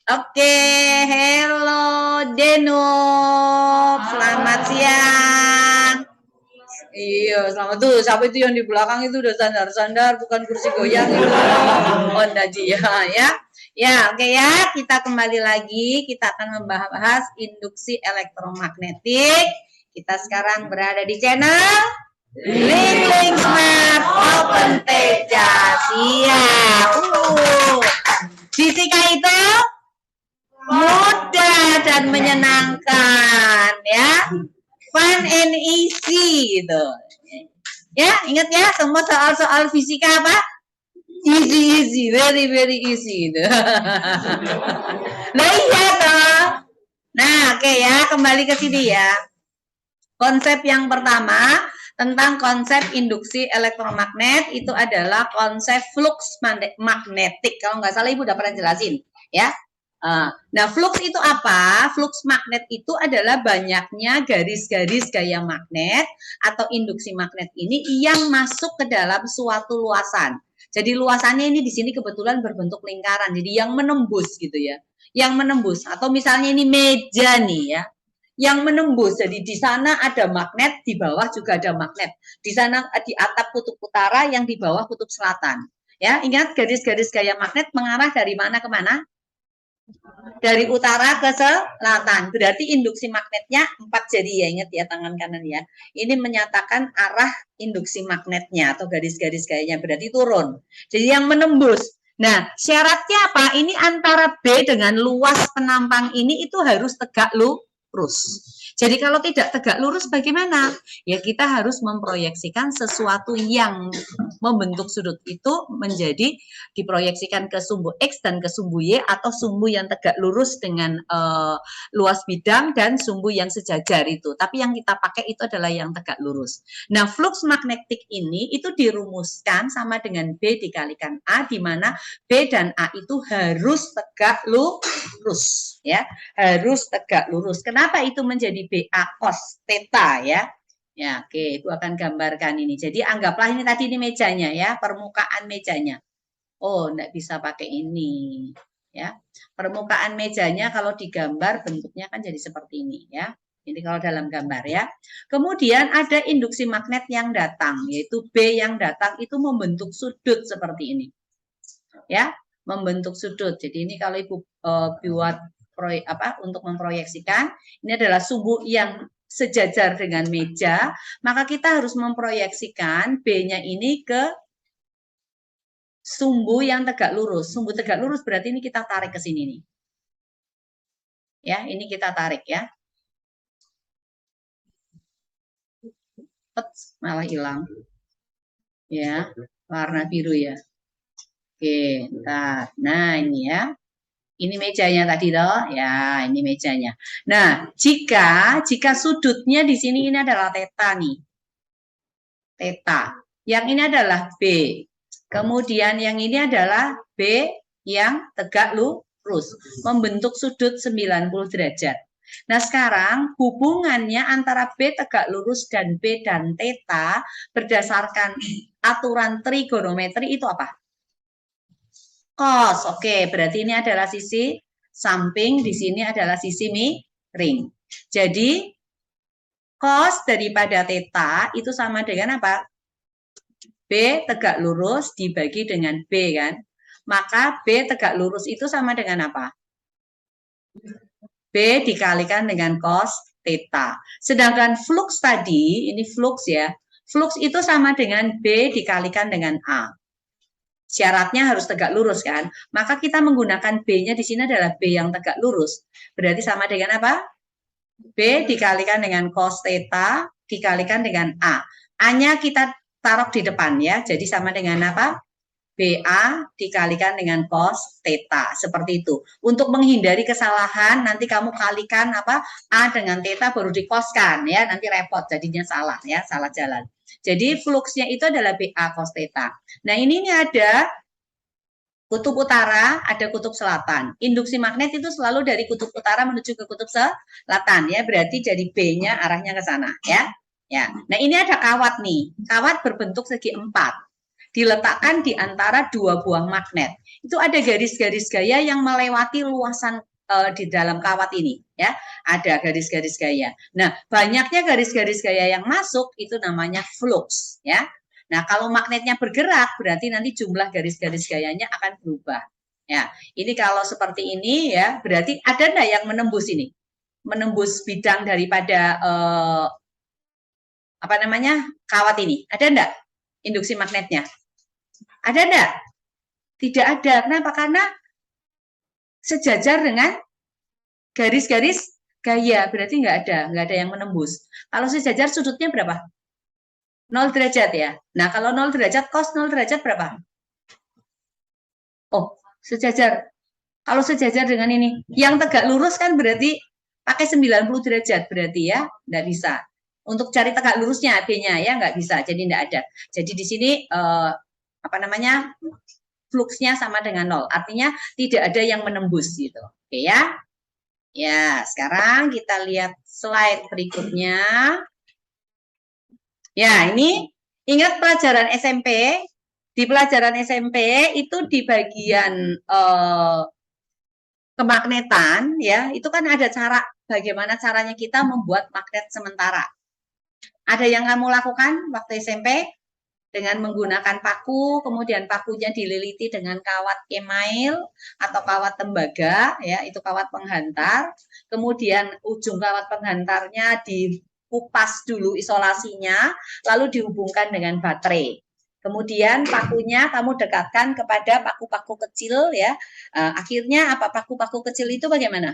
Oke, hello Denuk, selamat siang. Iya, selamat tuh. Siapa itu yang di belakang itu udah sandar-sandar, bukan kursi goyang itu. Oh, Najia ya. Ya, oke ya. Kita kembali lagi. Kita akan membahas induksi elektromagnetik. Kita sekarang berada di channel Link Smart Open Teja. Siap. Fisika itu mudah dan menyenangkan ya, fun and easy gitu ya. Ingat ya, semua soal-soal fisika apa, easy, very easy gitu. Nah iya toh. Nah oke ya, kembali ke sini ya. Konsep yang pertama tentang konsep induksi elektromagnet itu adalah konsep flux magnetik. Kalau nggak salah Ibu udah pernah jelasin ya. Nah, flux itu apa? Flux magnet itu adalah banyaknya garis-garis gaya magnet atau induksi magnet ini yang masuk ke dalam suatu luasan. Jadi luasannya ini di sini kebetulan berbentuk lingkaran. Jadi yang menembus gitu ya. Yang menembus, atau misalnya ini meja nih ya, yang menembus. Jadi di sana ada magnet, di bawah juga ada magnet. Di sana di atap kutub utara, yang di bawah kutub selatan. Ya, ingat garis-garis gaya magnet mengarah dari mana ke mana? Dari utara ke selatan. Berarti induksi magnetnya 4 jadi ya, ingat ya, tangan kanan ya. Ini menyatakan arah induksi magnetnya atau garis-garis gayanya, berarti turun. Jadi yang menembus. Nah, syaratnya apa? Ini antara B dengan luas penampang ini itu harus tegak lurus. Jadi kalau tidak tegak lurus bagaimana? Ya kita harus memproyeksikan sesuatu yang membentuk sudut itu menjadi diproyeksikan ke sumbu X dan ke sumbu Y, atau sumbu yang tegak lurus dengan luas bidang dan sumbu yang sejajar itu. Tapi yang kita pakai itu adalah yang tegak lurus. Nah, flux magnetik ini itu dirumuskan sama dengan B dikalikan A, di mana B dan A itu harus tegak lurus ya, harus tegak lurus. Kenapa itu menjadi BA cos theta ya? Ya, oke, Ibu akan gambarkan ini. Jadi anggaplah ini tadi ini mejanya ya, permukaan mejanya. Oh, enggak bisa pakai ini ya. Permukaan mejanya kalau digambar bentuknya kan jadi seperti ini ya. Ini kalau dalam gambar ya. Kemudian ada induksi magnet yang datang, yaitu B yang datang itu membentuk sudut seperti ini. Ya, membentuk sudut. Jadi ini kalau Ibu buat untuk memproyeksikan, ini adalah sumbu yang sejajar dengan meja, maka kita harus memproyeksikan B-nya ini ke sumbu yang tegak lurus. Sumbu tegak lurus berarti ini kita tarik ke sini nih. Ya, ini kita tarik ya. Malah hilang. Ya, warna biru ya. Oke, ntar. Nah, ini ya. Ini mejanya tadi toh, ya ini mejanya. Nah, jika sudutnya di sini ini adalah theta nih, theta. Yang ini adalah B. Kemudian yang ini adalah B yang tegak lurus, membentuk sudut 90 derajat. Nah, sekarang hubungannya antara B tegak lurus dan B dan theta berdasarkan aturan trigonometri itu apa? Cos. Oke, berarti ini adalah sisi samping, di sini adalah sisi miring. Jadi cos daripada theta itu sama dengan apa? B tegak lurus dibagi dengan B kan? Maka B tegak lurus itu sama dengan apa? B dikalikan dengan cos theta. Sedangkan flux tadi, ini flux ya. Flux itu sama dengan B dikalikan dengan A. Syaratnya harus tegak lurus kan? Maka kita menggunakan B-nya di sini adalah B yang tegak lurus. Berarti sama dengan apa? B dikalikan dengan cos theta dikalikan dengan A. A-nya kita taruh di depan ya. Jadi sama dengan apa? BA dikalikan dengan cos theta. Seperti itu. Untuk menghindari kesalahan, nanti kamu kalikan apa? A dengan theta baru dikoskan ya. Nanti repot jadinya salah ya, salah jalan. Jadi fluxnya itu adalah BA cos theta. Nah, ini ada kutub utara, ada kutub selatan. Induksi magnet itu selalu dari kutub utara menuju ke kutub selatan ya. Berarti jadi B-nya arahnya ke sana ya. Ya. Nah, ini ada kawat nih. Kawat berbentuk segi 4. diletakkan di antara dua buah magnet. Itu ada garis-garis gaya yang melewati luasan di dalam kawat ini, ya. Ada garis-garis gaya. Nah, banyaknya garis-garis gaya yang masuk itu namanya flux, ya. Nah, kalau magnetnya bergerak, berarti nanti jumlah garis-garis gayanya akan berubah. Ya, ini kalau seperti ini ya, berarti ada enggak yang menembus ini? Menembus bidang daripada apa namanya? Kawat ini. Ada enggak induksi magnetnya? Ada enggak? Tidak ada. Kenapa? Karena sejajar dengan garis-garis gaya, berarti nggak ada yang menembus. Kalau sejajar sudutnya berapa? 0 derajat ya. Nah, kalau 0 derajat, cos 0 derajat berapa? Oh, sejajar. Kalau sejajar dengan ini, yang tegak lurus kan berarti pakai 90 derajat berarti ya, nggak bisa. Untuk cari tegak lurusnya B-nya ya nggak bisa, jadi nggak ada. Jadi di sini apa namanya? Fluxnya sama dengan 0. Artinya tidak ada yang menembus gitu. Oke ya. Ya, sekarang kita lihat slide berikutnya. Ya, ini ingat pelajaran SMP. Di pelajaran SMP itu di bagian kemagnetan, ya, itu kan ada cara bagaimana caranya kita membuat magnet sementara. Ada yang kamu lakukan waktu SMP? Dengan menggunakan paku, kemudian pakunya dililiti dengan kawat email atau kawat tembaga, ya, itu kawat penghantar. Kemudian ujung kawat penghantarnya dikupas dulu isolasinya, lalu dihubungkan dengan baterai. Kemudian pakunya kamu dekatkan kepada paku-paku kecil, ya. Akhirnya apa, paku-paku kecil itu bagaimana?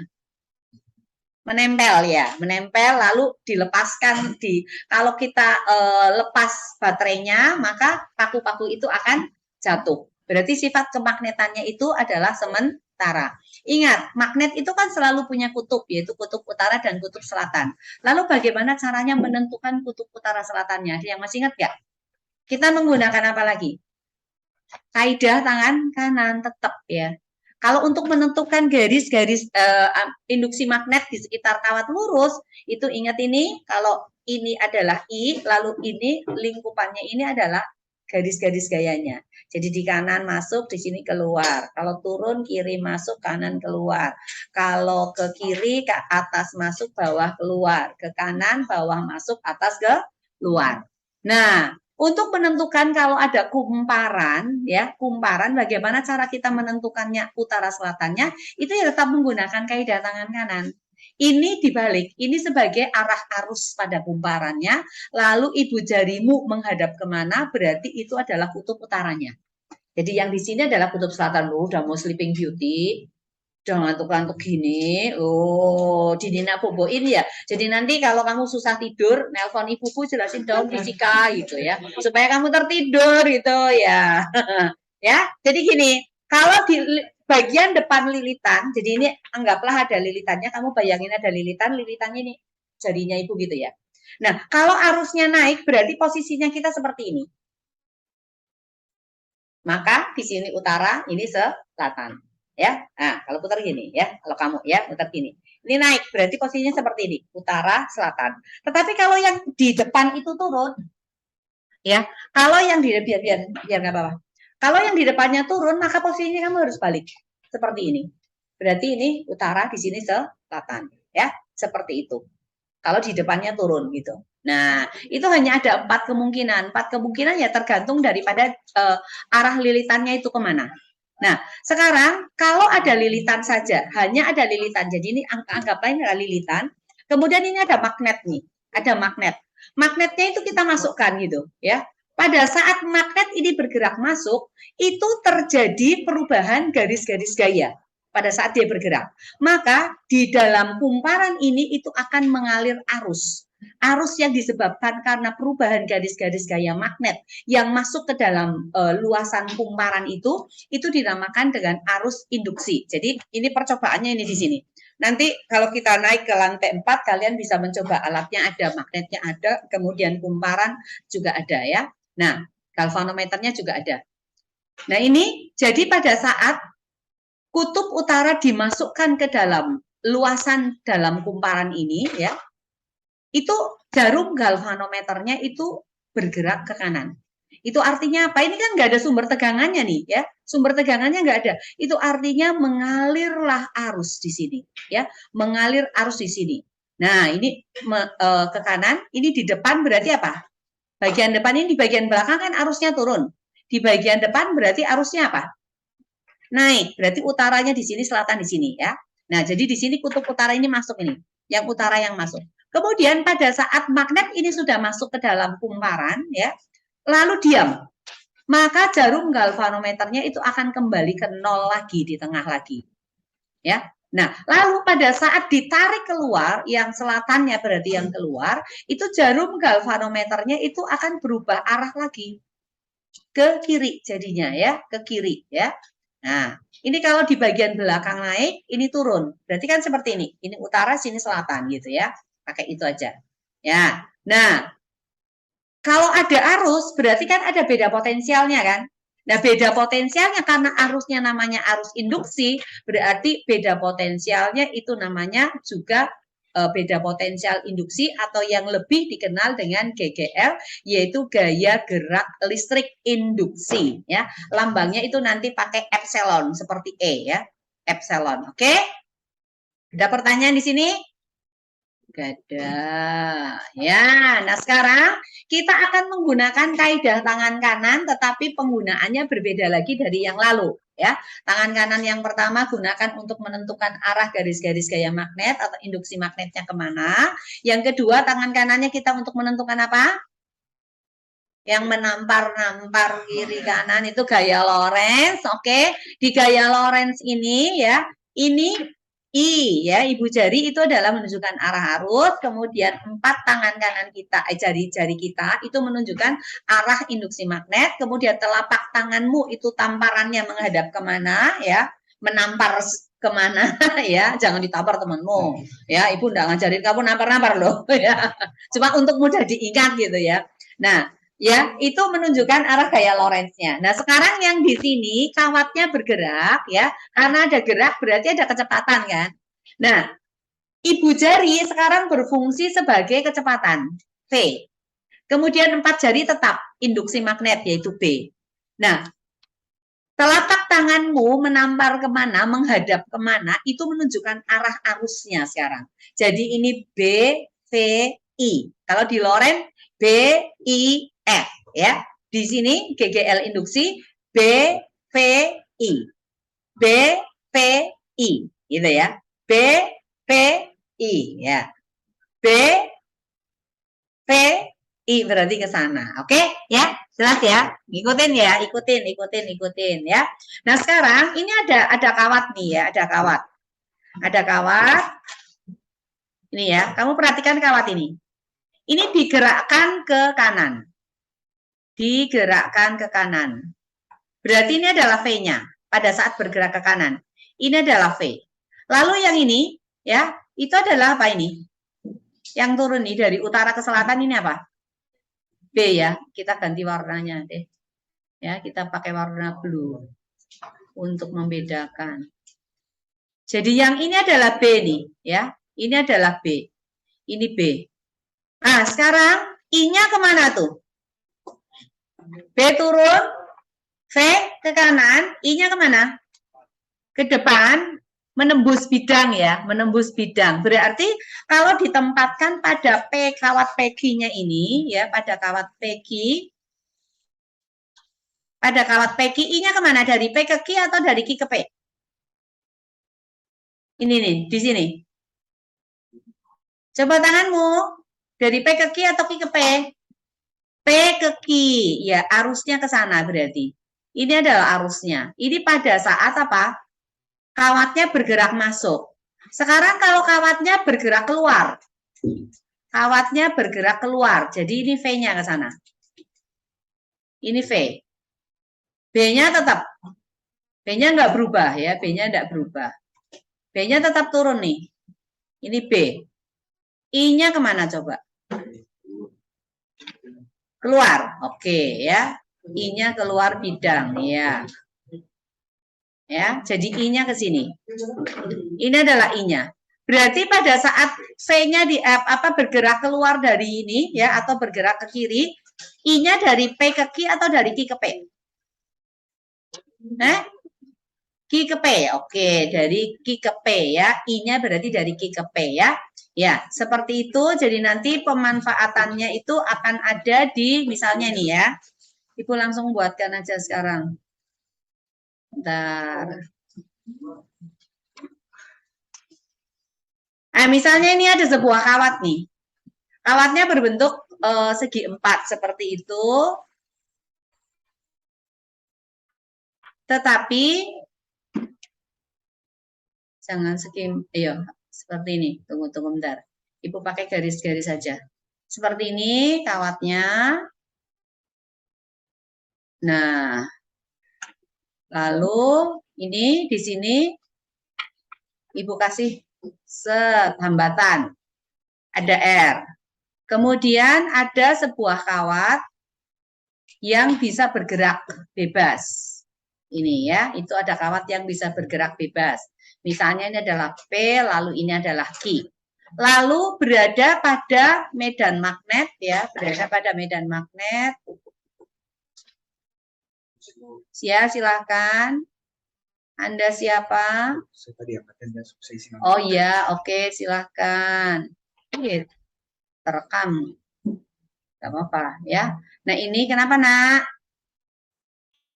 Menempel ya, menempel lalu dilepaskan kalau kita lepas baterainya maka paku-paku itu akan jatuh. Berarti sifat kemagnetannya itu adalah sementara. Ingat, magnet itu kan selalu punya kutub, yaitu kutub utara dan kutub selatan. Lalu bagaimana caranya menentukan kutub utara selatannya? Ada yang masih ingat nggak? Kita menggunakan apa lagi? Kaidah tangan kanan tetap ya. Kalau untuk menentukan garis-garis induksi magnet di sekitar kawat lurus, itu ingat ini, kalau ini adalah I, lalu ini lingkupannya ini adalah garis-garis gayanya. Jadi di kanan masuk, di sini keluar. Kalau turun, kiri masuk, kanan keluar. Kalau ke kiri, ke atas masuk, bawah keluar. Ke kanan, bawah masuk, atas keluar. Nah, untuk menentukan kalau ada kumparan, ya, kumparan bagaimana cara kita menentukannya utara selatannya, itu ya tetap menggunakan kaidah tangan kanan. Ini dibalik, ini sebagai arah arus pada kumparannya, lalu ibu jarimu menghadap kemana, berarti itu adalah kutub utaranya. Jadi yang di sini adalah kutub selatan. Lu udah mau sleeping beauty, udah ngantuk-ngantuk gini, Dinina boboin ya. Jadi nanti kalau kamu susah tidur, nelpon ibuku jelasin dong fisika gitu ya, supaya kamu tertidur gitu ya. Ya, jadi gini, kalau di bagian depan lilitan, jadi ini anggaplah ada lilitannya, kamu bayangin ada lilitannya ini jarinya ibu gitu ya. Nah, kalau arusnya naik berarti posisinya kita seperti ini. Maka di sini utara, ini selatan. Ya, nah kalau putar gini ya, kalau kamu ya putar gini, ini naik berarti posisinya seperti ini, utara selatan. Tetapi kalau yang di depan itu turun, ya, kalau yang di biar nggak apa-apa, kalau yang di depannya turun maka posisinya kamu harus balik seperti ini. Berarti ini utara, di sini selatan, ya, seperti itu. Kalau di depannya turun gitu. Nah, itu hanya ada 4 kemungkinan. 4 kemungkinan ya tergantung daripada arah lilitannya itu kemana. Nah, sekarang kalau ada lilitan saja, hanya ada lilitan. Jadi ini anggaplah ini adalah lilitan. Kemudian ini ada magnet nih, ada magnet. Magnetnya itu kita masukkan gitu, ya. Pada saat magnet ini bergerak masuk, itu terjadi perubahan garis-garis gaya pada saat dia bergerak. Maka di dalam kumparan ini itu akan mengalir arus. Arus yang disebabkan karena perubahan garis-garis gaya magnet yang masuk ke dalam luasan kumparan itu dinamakan dengan arus induksi. Jadi ini percobaannya ini di sini. Nanti kalau kita naik ke lantai 4, kalian bisa mencoba, alatnya ada, magnetnya ada, kemudian kumparan juga ada ya. Nah, galvanometernya juga ada. Nah ini jadi pada saat kutub utara dimasukkan ke dalam luasan dalam kumparan ini ya, itu jarum galvanometernya itu bergerak ke kanan. Itu artinya apa? Ini kan nggak ada sumber tegangannya nih, ya. Sumber tegangannya nggak ada. Itu artinya mengalirlah arus di sini, ya. Mengalir arus di sini. Nah, ini ke kanan, ini di depan berarti apa? Bagian depan ini, di bagian belakang kan arusnya turun. Di bagian depan berarti arusnya apa? Naik. Berarti utaranya di sini, selatan di sini, ya. Nah, jadi di sini kutub utara ini masuk ini. Yang utara yang masuk. Kemudian pada saat magnet ini sudah masuk ke dalam kumparan, ya, lalu diam, maka jarum galvanometernya itu akan kembali ke nol lagi di tengah lagi, ya. Nah, lalu pada saat ditarik keluar, yang selatannya berarti yang keluar, itu jarum galvanometernya itu akan berubah arah lagi ke kiri jadinya, ya, ke kiri, ya. Nah, ini kalau di bagian belakang naik, ini turun. Berarti kan seperti ini. Ini utara, sini selatan gitu ya. Pakai itu aja. Ya. Nah, kalau ada arus, berarti kan ada beda potensialnya kan? Nah, beda potensialnya karena arusnya namanya arus induksi, berarti beda potensialnya itu namanya juga beda potensial induksi atau yang lebih dikenal dengan GGL, yaitu gaya gerak listrik induksi, ya. Lambangnya itu nanti pakai epsilon seperti E, ya. Epsilon. Oke? Ada pertanyaan di sini? Gak ada. Ya, nah sekarang kita akan menggunakan kaidah tangan kanan, tetapi penggunaannya berbeda lagi dari yang lalu. Ya, tangan kanan yang pertama gunakan untuk menentukan arah garis-garis gaya magnet atau induksi magnetnya kemana. Yang kedua, tangan kanannya kita untuk menentukan apa? Yang menampar-nampar kiri kanan itu gaya Lorentz. Oke, di gaya Lorentz ini ya, ini I ya, ibu jari itu adalah menunjukkan arah arus, kemudian 4 tangan kanan kita, jari-jari kita itu menunjukkan arah induksi magnet, kemudian telapak tanganmu itu tamparannya menghadap kemana ya, menampar kemana ya, jangan ditampar temanmu ya, ibu enggak ngajarin kamu nampar-nampar loh ya, cuma untuk mudah diingat gitu ya. Nah, ya, itu menunjukkan arah gaya Lorentz-nya. Nah, sekarang yang di sini kawatnya bergerak ya, karena ada gerak berarti ada kecepatan kan. Nah, ibu jari sekarang berfungsi sebagai kecepatan V. Kemudian 4 jari tetap induksi magnet yaitu B. Nah, telapak tanganmu menampar kemana, menghadap kemana, itu menunjukkan arah arusnya sekarang. Jadi ini B, V, I. Kalau di Lorentz, B, I, F. Ya, di sini GGL induksi B, V, I. B, V, I. Gitu ya. B, V, I. Ya. B, V, I berarti ke sana. Oke, ya. Jelas ya? Ikutin ya, ikutin ya. Nah, sekarang ini ada kawat nih ya, ada kawat. Ada kawat. Ini ya, kamu perhatikan kawat ini. Ini digerakkan ke kanan. Digerakkan ke kanan. Berarti ini adalah V-nya pada saat bergerak ke kanan. Ini adalah V. Lalu yang ini ya, itu adalah apa ini? Yang turun nih dari utara ke selatan ini apa? B ya, kita ganti warnanya deh. Ya, kita pakai warna blue untuk membedakan. Jadi yang ini adalah B nih, ya. Ini adalah B. Ini B. Nah, sekarang I-nya kemana tuh? B turun, V ke kanan, I-nya kemana? Ke depan, menembus bidang ya, menembus bidang. Berarti kalau ditempatkan pada P kawat PG-nya ini ya, pada kawat PG, pada kawat PG I-nya kemana? Dari P ke Q atau dari Q ke P? Ini nih, di sini. Coba tanganmu, dari P ke Q atau Q ke P? P ke Q, ya arusnya ke sana berarti. Ini adalah arusnya. Ini pada saat apa? Kawatnya bergerak masuk. Sekarang kalau kawatnya bergerak keluar. Kawatnya bergerak keluar. Jadi ini V-nya ke sana. Ini V. B-nya tetap. B-nya nggak berubah ya. B-nya nggak berubah. B-nya tetap turun nih. Ini B. I-nya kemana coba? Keluar. Oke ya. I-nya keluar bidang ya. Ya, jadi I-nya ke sini. Ini adalah I-nya. Berarti pada saat V-nya bergerak keluar dari ini ya atau bergerak ke kiri, I-nya dari P ke Q atau dari Q ke P? Q ke P, oke, dari Q ke P ya. I-nya berarti dari Q ke P ya. Ya, seperti itu. Jadi nanti pemanfaatannya itu akan ada di misalnya nih ya. Ibu langsung buatkan aja sekarang. Bentar. Nah, misalnya ini ada sebuah kawat nih. Kawatnya berbentuk segi 4 seperti itu. Tetapi jangan segi, iya, seperti ini. Tunggu bentar. Ibu pakai garis-garis saja. Seperti ini kawatnya. Nah, lalu ini di sini Ibu kasih hambatan. Ada R. Kemudian ada sebuah kawat yang bisa bergerak bebas. Ini ya, itu ada kawat yang bisa bergerak bebas. Misalnya ini adalah P, lalu ini adalah Q. Lalu berada pada medan magnet ya, berada pada medan magnet. Ya, silakan. Anda siapa? Oh iya, oke, silakan. Terekam. Gak apa-apa ya. Nah ini kenapa nak?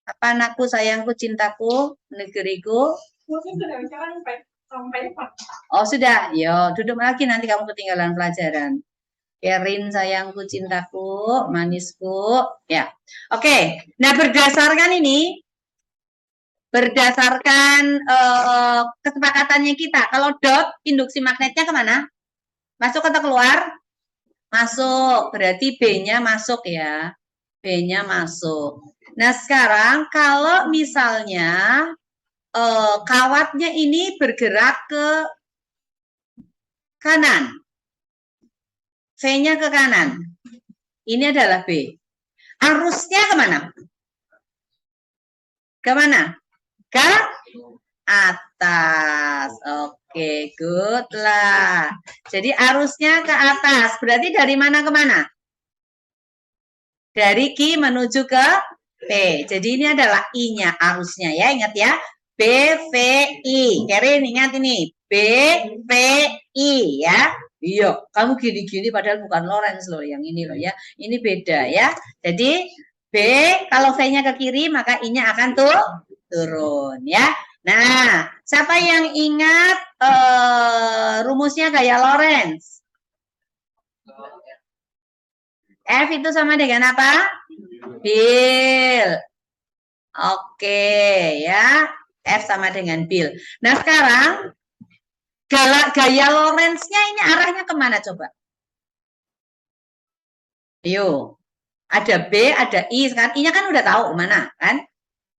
Apa anakku, sayangku, cintaku, negeriku? Oh sudah, yo duduk lagi nanti kamu ketinggalan pelajaran. Kerin, sayangku, cintaku, manisku, ya. Oke, nah berdasarkan ini, berdasarkan kesepakatannya kita, kalau dot induksi magnetnya kemana? Masuk atau keluar? Masuk, berarti B-nya masuk ya. B-nya masuk. Nah sekarang kalau misalnya kawatnya ini bergerak ke kanan, V-nya ke kanan, ini adalah B. Arusnya kemana? Kemana? Ke atas. Oke, good lah. Jadi arusnya ke atas. Berarti dari mana ke mana? Dari Q menuju ke P. Jadi ini adalah I-nya, arusnya ya. Ingat ya. BVI. Kerin ingat ini. BVI ya. Iya, kamu gini-gini padahal bukan Lorentz loh, yang ini loh ya. Ini beda ya. Jadi B kalau V-nya ke kiri maka I-nya akan turun ya. Nah, siapa yang ingat rumusnya gaya Lorentz? F itu sama dengan apa? Bill. Oke ya. F sama dengan Bill. Nah sekarang gaya Lorentz-nya ini arahnya kemana coba? Yuk. Ada B, ada I. Sekarang I-nya kan udah tahu kemana kan?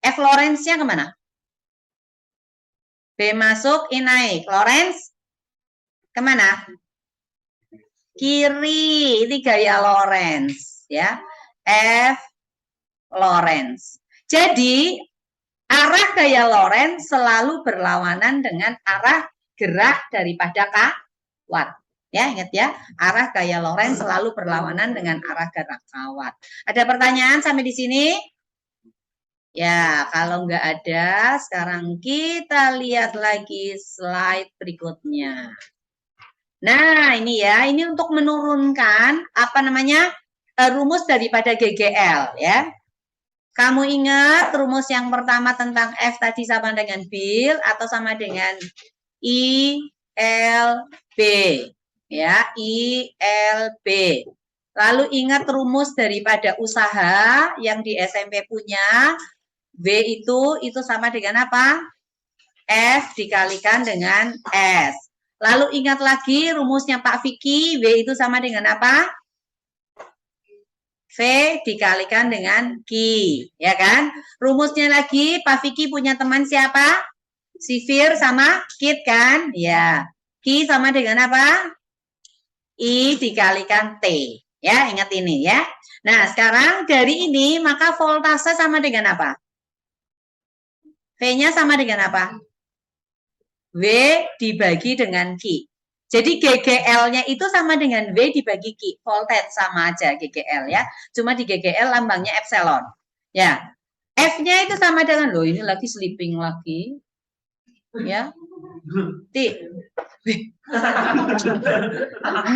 F Lorentz-nya kemana? B masuk, I naik. Lorentz kemana? Kiri. Ini gaya Lorentz ya. F Lorentz. Jadi arah gaya Lorentz selalu berlawanan dengan arah gerak daripada kawat. Ya, ingat ya, arah gaya Lorentz selalu berlawanan dengan arah gerak kawat. Ada pertanyaan sampai di sini? Ya, kalau nggak ada, sekarang kita lihat lagi slide berikutnya. Nah, ini ya, ini untuk menurunkan apa namanya rumus daripada GGL ya. Kamu ingat rumus yang pertama tentang F tadi sama dengan Bill atau sama dengan ILB ya, ILB. Lalu ingat rumus daripada usaha yang di SMP punya, W itu sama dengan apa? F dikalikan dengan S. Lalu ingat lagi rumusnya Pak Vicky, W itu sama dengan apa? V dikalikan dengan Q, ya kan? Rumusnya lagi, Pak Vicky punya teman siapa? Si Fir sama Kit kan? Ya. Q sama dengan apa? I dikalikan T. Ya, ingat ini ya. Nah, sekarang dari ini, maka voltase sama dengan apa? V-nya sama dengan apa? W dibagi dengan Q. Jadi GGL-nya itu sama dengan V dibagi Q. Voltage sama aja GGL ya. Cuma di GGL lambangnya epsilon. Ya. F-nya itu sama dengan, loh ini lagi sleeping lagi. Ya.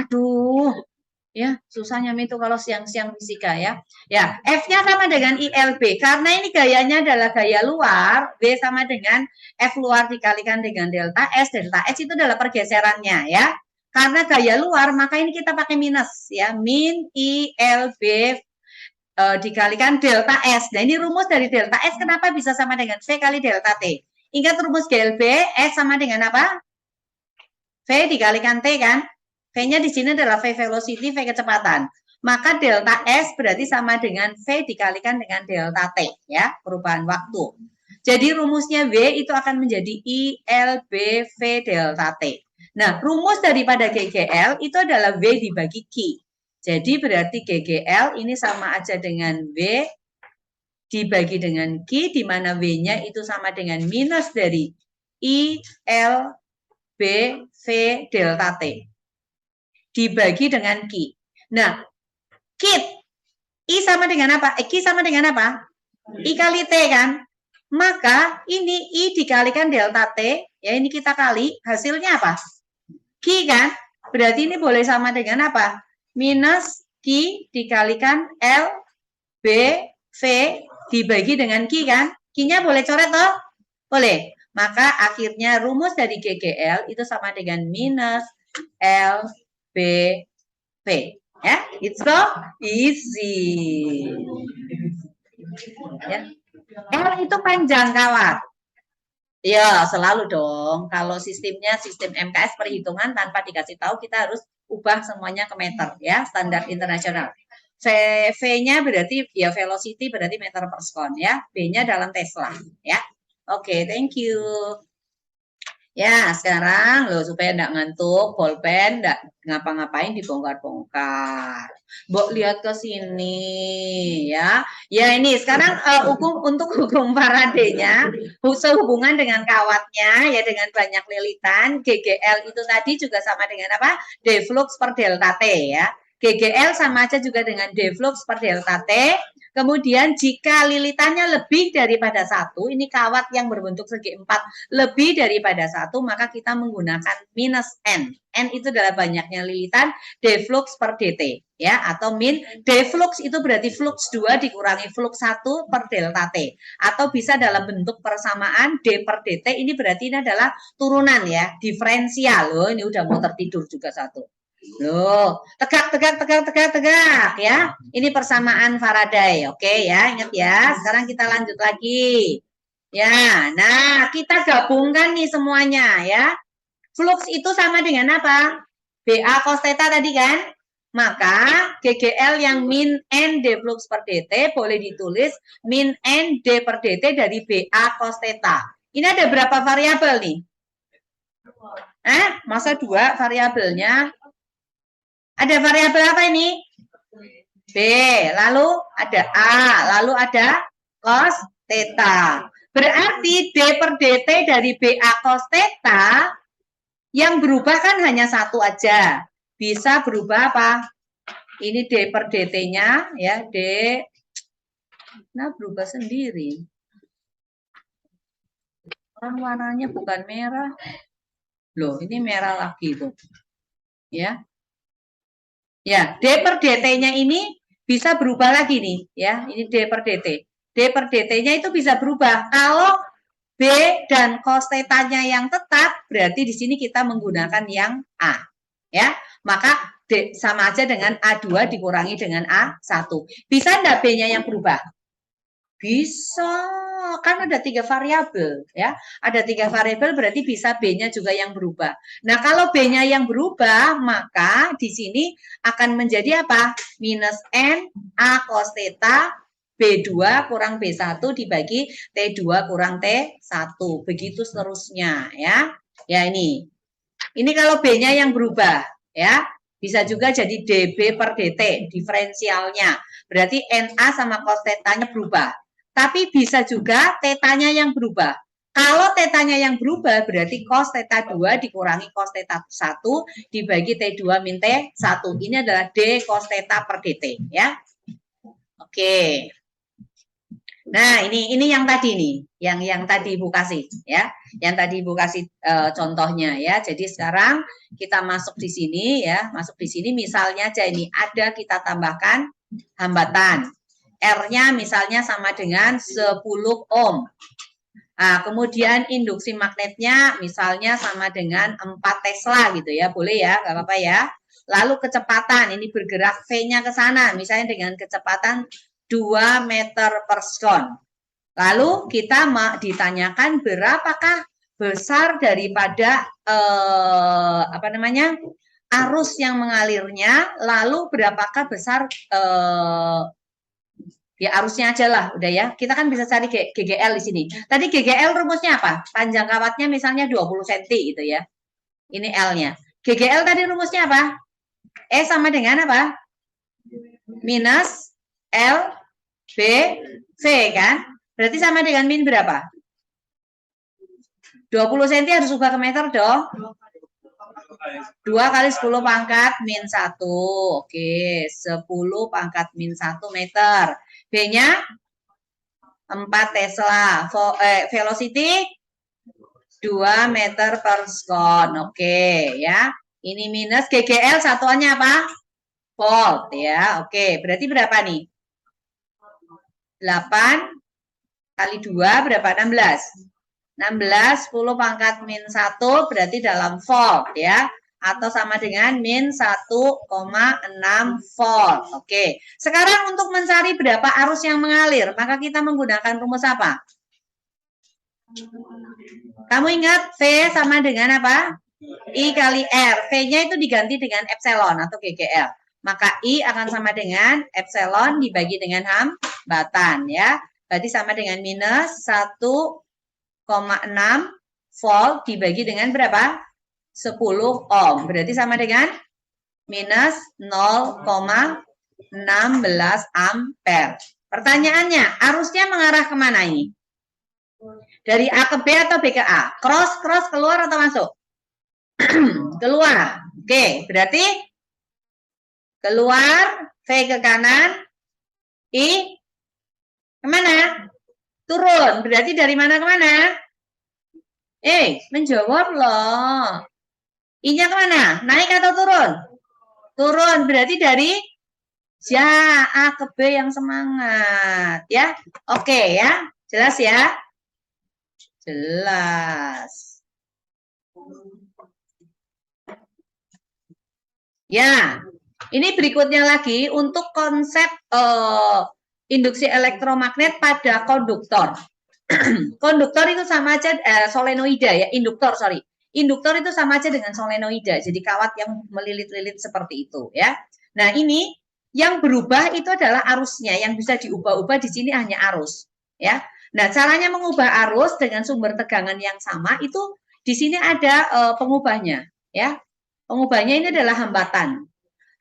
Aduh. Ya, susahnya itu kalau siang-siang fisika ya. Ya, F-nya sama dengan ILB. Karena ini gayanya adalah gaya luar, B sama dengan F luar dikalikan dengan delta S. Delta S itu adalah pergeserannya ya. Karena gaya luar, maka ini kita pakai minus ya. Min ILB dikalikan delta S. Nah, ini rumus dari delta S kenapa bisa sama dengan V kali delta T. Ingat rumus GLB, S sama dengan apa? V dikalikan T kan? V-nya di sini adalah V velocity, V kecepatan. Maka delta S berarti sama dengan V dikalikan dengan delta T, ya, perubahan waktu. Jadi rumusnya V itu akan menjadi ILB V delta T. Nah, rumus daripada GGL itu adalah V dibagi Q. Jadi berarti GGL ini sama aja dengan V dibagi dengan Q, di mana V-nya itu sama dengan minus dari ILB V delta T. Dibagi dengan Q. Nah, I sama dengan apa? Q sama dengan apa? I kali T kan? Maka ini I dikalikan delta T, ya ini kita kali, hasilnya apa? Q kan? Berarti ini boleh sama dengan apa? Minus Q dikalikan L, B, V dibagi dengan Q kan? Q-nya boleh coret toh? Boleh. Maka akhirnya rumus dari GGL itu sama dengan minus L, B, V. Ya, it's so easy. Ya. L itu panjang kawan. Ya, selalu dong. Kalau sistemnya sistem MKS perhitungan tanpa dikasih tahu, kita harus ubah semuanya ke meter ya, standar internasional. V-nya berarti ya velocity berarti meter per sekon ya. B-nya dalam Tesla ya. Oke, thank you. Ya, sekarang loh supaya enggak ngantuk, bolpen enggak ngapa-ngapain dibongkar-bongkar. Mbok lihat ke sini ya. Ya ini sekarang untuk hukum Faraday-nya sehubungan dengan kawatnya ya dengan banyak lilitan, GGL itu tadi juga sama dengan apa? D flux per delta T ya. GGL sama aja juga dengan D flux per delta T. Kemudian jika lilitannya lebih daripada satu, ini kawat yang berbentuk segi empat lebih daripada satu, maka kita menggunakan minus N. N itu adalah banyaknya lilitan D flux per dt, ya, atau min D flux itu berarti flux 2 dikurangi flux 1 per delta T. Atau bisa dalam bentuk persamaan D per dt, ini berarti ini adalah turunan ya, diferensial. Loh, ini udah mau tertidur juga satu. Loh, tegak ya. Ini persamaan Faraday. Oke ya, ingat ya. Sekarang kita lanjut lagi. Ya, nah kita gabungkan nih semuanya ya. Flux itu sama dengan apa? BA cos theta tadi kan? Maka GGL yang min N D flux per dt boleh ditulis min N D per dt dari BA cos theta. Ini ada berapa variabel nih? Masa dua variabelnya? Ada variabel apa ini? B, lalu ada A, lalu ada cos theta. Berarti D per dt dari BA cos theta yang berubah kan hanya satu aja. Bisa berubah apa? Ini D per dt-nya ya, D. Nah, berubah sendiri. Orang warnanya bukan merah. Loh, ini merah lagi tuh. Ya. Ya, D per dt-nya ini bisa berubah lagi nih, ya. Ini D per dt. D per dt-nya itu bisa berubah. Kalau B dan cos theta-nya yang tetap, berarti di sini kita menggunakan yang A. Ya, maka D sama aja dengan A2 dikurangi dengan A1. Bisa enggak B-nya yang berubah? Bisa, kan ada 3 variabel ya. Ada 3 variabel berarti bisa B-nya juga yang berubah. Nah, kalau B-nya yang berubah, maka di sini akan menjadi apa? Minus N A cos theta B2 kurang B1 dibagi T2 kurang T1. Begitu seterusnya ya. Ya ini. Ini kalau B-nya yang berubah ya. Bisa juga jadi DB per DT, diferensialnya. Berarti NA sama cos theta-nya berubah. Tapi bisa juga tetanya yang berubah. Kalau tetanya yang berubah, berarti cos theta 2 dikurangi cos theta 1 dibagi T2 min T1. Ini adalah D cos theta per DT, ya. Oke. Nah, ini yang tadi nih, yang tadi Ibu kasih, ya. Yang tadi Ibu kasih contohnya, ya. Jadi sekarang kita masuk di sini, ya. Masuk di sini misalnya aja ini ada kita tambahkan hambatan. R-nya misalnya sama dengan 10 ohm. Nah, kemudian induksi magnetnya misalnya sama dengan 4 Tesla gitu ya, boleh ya, nggak apa-apa ya. Lalu kecepatan, ini bergerak V-nya ke sana, misalnya dengan kecepatan 2 meter per sekon. Lalu kita ditanyakan berapakah besar daripada arus yang mengalirnya, lalu berapakah besar ya arusnya aja lah, udah ya. Kita kan bisa cari GGL di sini. Tadi GGL rumusnya apa? Panjang kawatnya misalnya 20 cm gitu ya. Ini L-nya. GGL tadi rumusnya apa? E sama dengan apa? Minus L B V kan? Berarti sama dengan min berapa? 20 cm harus ubah ke meter dong. 2 kali 10 pangkat min 1. Oke, 10 pangkat min 1 meter. B-nya 4 Tesla. Velocity 2 meter per sekon. Oke, ya. Ini minus GGL satuannya apa? Volt, ya. Oke, berarti berapa nih? 8 kali 2 berapa? 16. 16, 10 pangkat min 1 berarti dalam volt, ya. Atau sama dengan min 1,6 volt. Oke. Sekarang untuk mencari berapa arus yang mengalir, maka kita menggunakan rumus apa? Kamu ingat V sama dengan apa? I kali R. V-nya itu diganti dengan epsilon atau GGL. Maka I akan sama dengan epsilon dibagi dengan hambatan, ya. Berarti sama dengan minus 1,6 volt dibagi dengan berapa? 10 ohm. Berarti sama dengan minus 0,16 ampere. Pertanyaannya, arusnya mengarah kemana ini? Dari A ke B atau B ke A? Cross keluar atau masuk? Keluar. Oke, berarti keluar, V ke kanan, I kemana? Turun. Berarti dari mana ke mana? Menjawab loh. I-nya kemana? Naik atau turun? Turun. Berarti dari ya A ke B yang semangat, ya. Oke, ya. Jelas ya? Jelas. Ya. Ini berikutnya lagi untuk konsep induksi elektromagnet pada konduktor. Konduktor itu sama aja solenoida ya, induktor sorry. Induktor itu sama aja dengan solenoida, jadi kawat yang melilit-lilit seperti itu ya. Nah, ini yang berubah itu adalah arusnya, yang bisa diubah-ubah di sini hanya arus ya. Nah, caranya mengubah arus dengan sumber tegangan yang sama itu di sini ada pengubahnya ya. Pengubahnya ini adalah hambatan.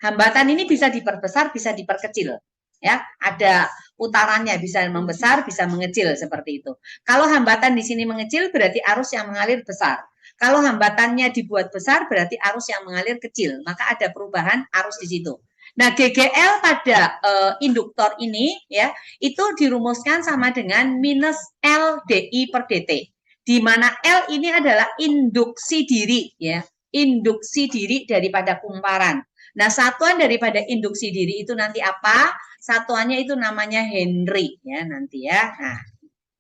Hambatan ini bisa diperbesar, bisa diperkecil ya. Ada putarannya, bisa membesar, bisa mengecil seperti itu. Kalau hambatan di sini mengecil berarti arus yang mengalir besar. Kalau hambatannya dibuat besar berarti arus yang mengalir kecil. Maka ada perubahan arus di situ. Nah, GGL pada induktor ini ya, itu dirumuskan sama dengan minus L dI per dt. Di mana L ini adalah induksi diri ya, induksi diri daripada kumparan. Nah, satuan daripada induksi diri itu nanti apa? Satuannya itu namanya Henry ya nanti ya.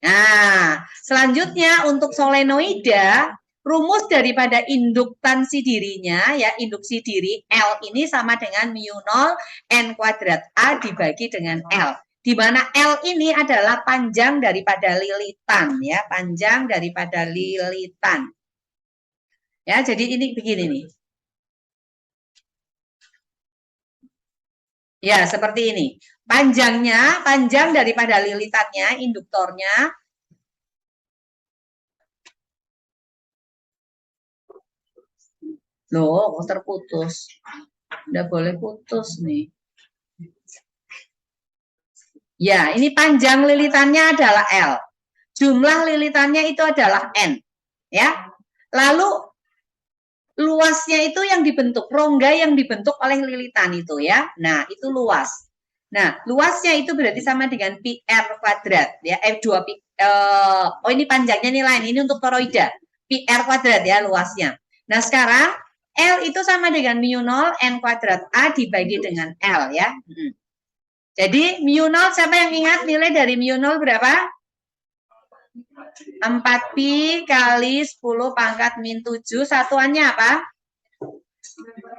Nah, selanjutnya untuk solenoida, rumus daripada induktansi dirinya ya, induksi diri L ini sama dengan mu 0 N kuadrat A dibagi dengan L. Di mana L ini adalah panjang daripada lilitan ya, panjang daripada lilitan. Ya, jadi ini begini nih. Ya, seperti ini. Panjang daripada lilitannya, induktornya. Loh, kok terputus? Udah boleh putus nih. Ya, ini panjang lilitannya adalah L. Jumlah lilitannya itu adalah N. Ya. Lalu luasnya itu yang dibentuk, rongga yang dibentuk oleh lilitan itu ya. Nah, itu luas. Nah, luasnya itu berarti sama dengan pi R kuadrat ya. Oh ini panjangnya nih lain, ini untuk toroida. Pi R kuadrat ya luasnya. Nah, sekarang L itu sama dengan mu 0 N kuadrat A dibagi dengan L ya. Jadi mu 0 siapa yang ingat nilai dari mu 0 berapa? 4pi kali 10 pangkat min 7, satuannya apa?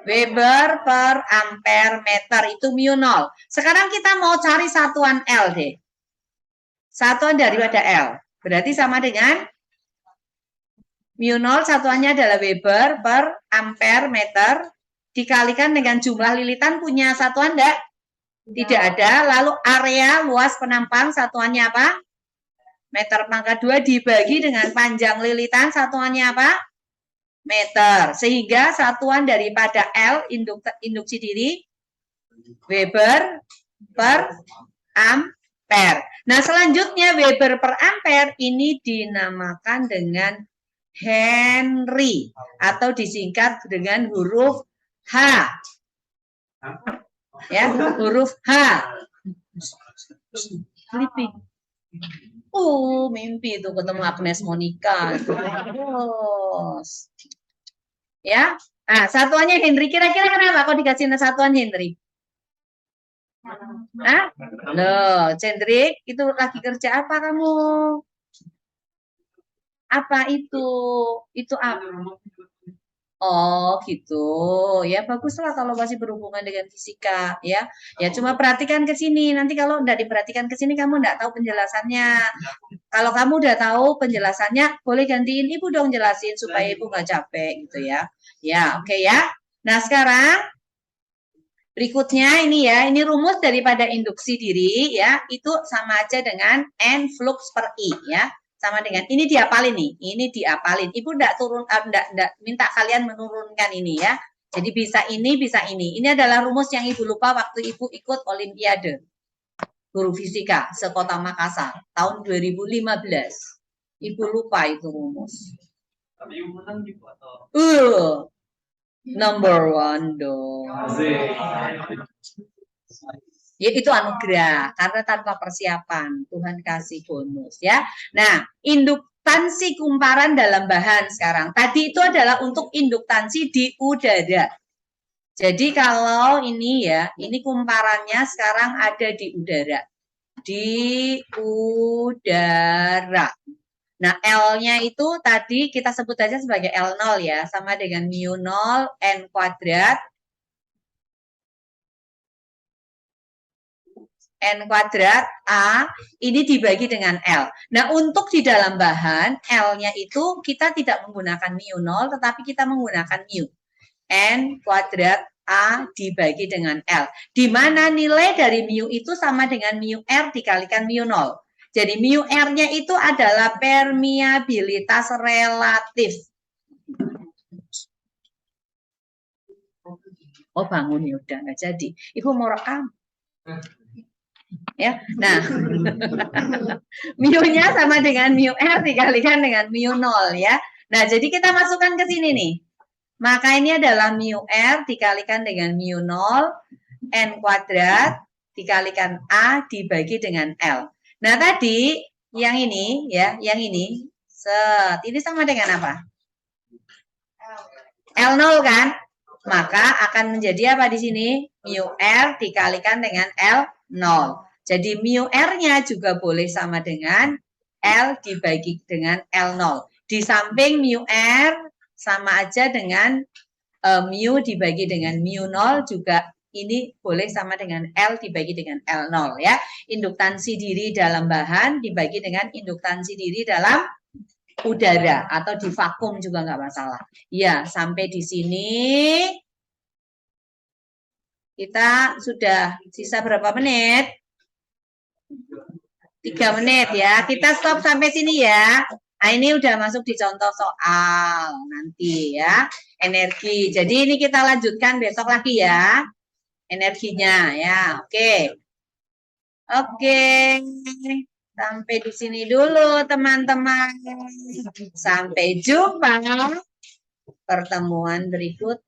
Weber per ampere meter, itu mu 0. Sekarang kita mau cari satuan L deh. Satuan daripada L. Berarti sama dengan mu 0 satuannya adalah Weber per ampere meter dikalikan dengan jumlah lilitan, punya satuan enggak? Tidak ada. Lalu area luas penampang satuannya apa? Meter pangkat 2 dibagi dengan panjang lilitan, satuannya apa? Meter. Sehingga satuan daripada L induksi diri Weber per ampere. Nah, selanjutnya Weber per ampere ini dinamakan dengan Henry atau disingkat dengan huruf H. Ya, huruf H. Sleeping. Mimpi itu ketemu Agnes Monica. Ya. Nah, satuannya Henry. Kira-kira kenapa kok dikasih satuan Henry? Nah, loh, Cendrik, itu lagi kerja apa kamu? Apa itu? Itu apa? Oh gitu, ya baguslah kalau masih berhubungan dengan fisika, ya. Ya cuma perhatikan ke sini. Nanti kalau udah diperhatikan ke sini, kamu enggak tahu penjelasannya. Kalau kamu udah tahu penjelasannya, boleh gantiin ibu dong jelasin supaya ibu nggak capek gitu ya. Ya, oke ya. Nah sekarang berikutnya ini ya, ini rumus daripada induksi diri ya, itu sama aja dengan N flux per I ya. Sama dengan ini diapalin nih, ini diapalin. Ibu enggak minta kalian menurunkan ini ya. Jadi bisa ini, bisa ini. Ini adalah rumus yang ibu lupa waktu ibu ikut Olimpiade guru fisika sekota Makassar tahun 2015. Ibu lupa itu rumus. Tapi ibu menang ibu atau? Number 1 dong. Ya itu anugerah karena tanpa persiapan Tuhan kasih bonus ya. Nah, induktansi kumparan dalam bahan sekarang. Tadi itu adalah untuk induktansi di udara. Jadi kalau ini ya, ini kumparannya sekarang ada di udara. Di udara. Nah, L-nya itu tadi kita sebut aja sebagai L0 ya, sama dengan mu 0 N kuadrat N kuadrat A ini dibagi dengan L. Nah, untuk di dalam bahan, L-nya itu kita tidak menggunakan mu 0, tetapi kita menggunakan mu. N kuadrat A dibagi dengan L. Di mana nilai dari mu itu sama dengan mu R dikalikan mu 0. Jadi mu R-nya itu adalah permeabilitas relatif. Oh bangun ya udah nggak jadi. Ibu mau rekam. Ya, nah, mu-nya sama dengan mu R dikalikan dengan mu 0 ya. Nah, jadi kita masukkan ke sini nih. Maka ini adalah mu R dikalikan dengan mu 0 N kuadrat dikalikan A dibagi dengan L. Nah, tadi yang ini ya, yang ini set, ini sama dengan apa? L0 kan? Maka akan menjadi apa di sini? Mu R dikalikan dengan L0. Jadi mu R-nya juga boleh sama dengan L dibagi dengan L0. Di samping mu R sama aja dengan mu dibagi dengan mu 0 juga ini boleh sama dengan L dibagi dengan L0 ya. Induktansi diri dalam bahan dibagi dengan induktansi diri dalam udara atau di vakum juga nggak masalah. Ya, sampai di sini kita sudah sisa berapa menit? 3 menit ya. Kita stop sampai sini ya. Nah, ini udah masuk di contoh soal nanti ya. Energi. Jadi ini kita lanjutkan besok lagi ya. Energinya ya. Oke. Oke. Sampai di sini dulu teman-teman. Sampai jumpa pertemuan berikutnya.